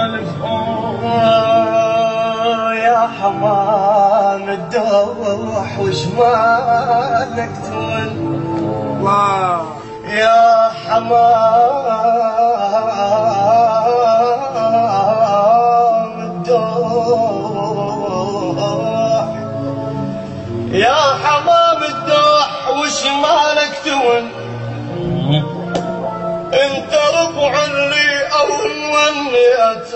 ألف يا حمام الدوح وشمالك تون يا حمام الدوح يا حمام الدوح وشمالك تون انت ربع اللي او ونيت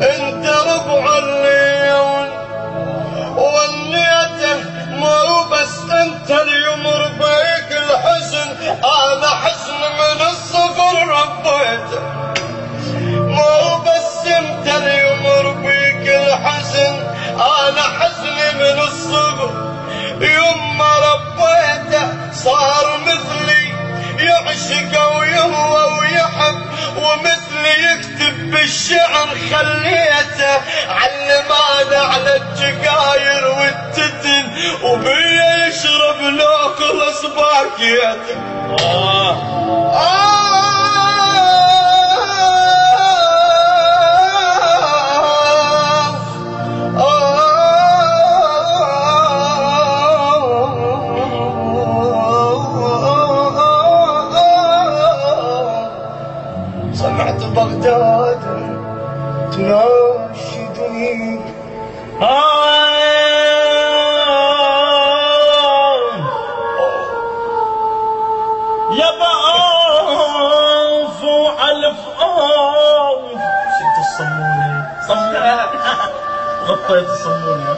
انت ربع اللي ونيته مو بس انت اليوم ربيك الحزن انا حزن من الصغر ربيته مو بس انت اليوم ربيك الحزن انا حزن من الصغر يوم ما ربيته صار مثلي يعشق ويهوى ويحب ومثلي يكتب بالشعر خليته علمان على الجقاير والتتن وبيا يشرب لو خلص باكيته سمعت بغداد تناشدني يا بألف وألف شلت الصمونة غطيت الصمونة